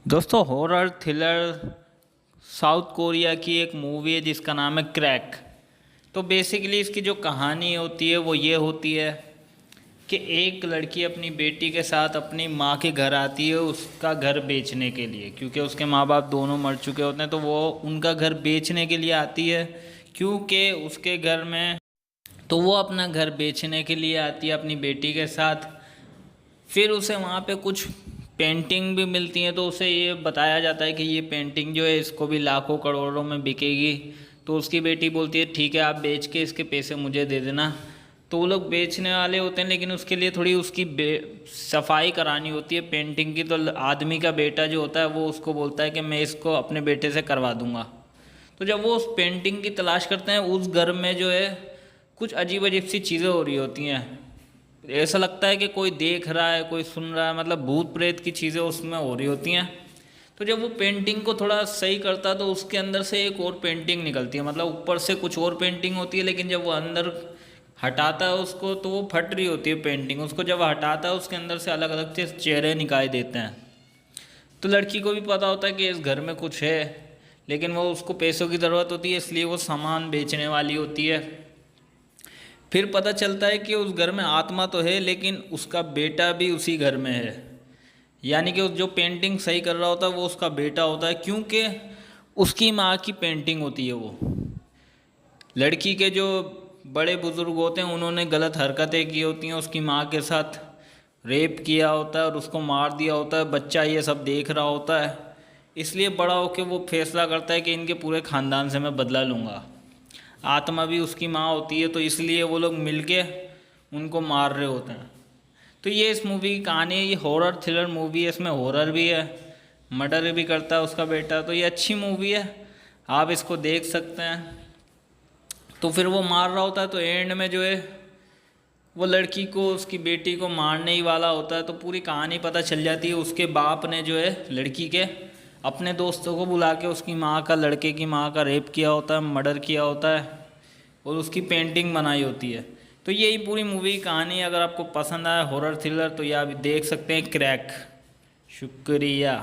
दोस्तों horror thriller south Korea की एक मूवी है जिसका नाम है क्रैक। तो बेसिकली इसकी जो कहानी होती है वो ये होती है कि एक लड़की अपनी बेटी के साथ अपनी माँ के घर आती है उसका घर बेचने के लिए, क्योंकि उसके माँ बाप दोनों मर चुके होते हैं। तो वो उनका घर बेचने के लिए आती है क्योंकि उसके घर में, तो वो अपना घर बेचने के लिए आती है अपनी बेटी के साथ। फिर उसे वहाँ पे कुछ पेंटिंग भी मिलती हैं, तो उसे ये बताया जाता है कि ये पेंटिंग जो है इसको भी लाखों करोड़ों में बिकेगी। तो उसकी बेटी बोलती है ठीक है, आप बेच के इसके पैसे मुझे दे देना। तो वो लोग बेचने वाले होते हैं, लेकिन उसके लिए थोड़ी उसकी सफाई करानी होती है पेंटिंग की। तो आदमी का बेटा जो होता है वो उसको बोलता है कि मैं इसको अपने बेटे से करवा दूंगा। तो जब वो उस पेंटिंग की तलाश करते हैं, उस घर में जो है कुछ अजीब अजीब सी चीज़ें हो रही होती हैं। ऐसा लगता है कि कोई देख रहा है, कोई सुन रहा है, मतलब भूत प्रेत की चीज़ें उसमें हो रही होती हैं। तो जब वो पेंटिंग को थोड़ा सही करता है तो उसके अंदर से एक और पेंटिंग निकलती है, मतलब ऊपर से कुछ और पेंटिंग होती है, लेकिन जब वो अंदर हटाता है उसको तो वो फट रही होती है पेंटिंग। उसको जब हटाता है उसके अंदर से अलग अलग से चेहरे निकाल देते हैं। तो लड़की को भी पता होता है कि इस घर में कुछ है, लेकिन वो उसको पैसों की ज़रूरत होती है, इसलिए वो सामान बेचने वाली होती है। फिर पता चलता है कि उस घर में आत्मा तो है, लेकिन उसका बेटा भी उसी घर में है। यानी कि जो पेंटिंग सही कर रहा होता है वो उसका बेटा होता है, क्योंकि उसकी माँ की पेंटिंग होती है वो। लड़की के जो बड़े बुजुर्ग होते हैं उन्होंने गलत हरकतें की होती हैं, उसकी माँ के साथ रेप किया होता है और उसको मार दिया होता है। बच्चा ये सब देख रहा होता है, इसलिए बड़ा होकर वो फैसला करता है कि इनके पूरे ख़ानदान से मैं बदला लूँगा। आत्मा भी उसकी माँ होती है, तो इसलिए वो लोग मिलके उनको मार रहे होते हैं। तो ये इस मूवी की कहानी है। ये हॉरर थ्रिलर मूवी है, इसमें हॉरर भी है, मर्डर भी करता है उसका बेटा। तो ये अच्छी मूवी है, आप इसको देख सकते हैं। तो फिर वो मार रहा होता है, तो एंड में जो है वो लड़की को, उसकी बेटी को मारने ही वाला होता है। तो पूरी कहानी पता चल जाती है। उसके बाप ने जो है लड़की के अपने दोस्तों को बुला के उसकी माँ का, लड़के की माँ का रेप किया होता है, मर्डर किया होता है और उसकी पेंटिंग बनाई होती है। तो यही पूरी मूवी की कहानी है। अगर आपको पसंद आया हॉरर थ्रिलर तो ये आप देख सकते हैं क्रैक। शुक्रिया।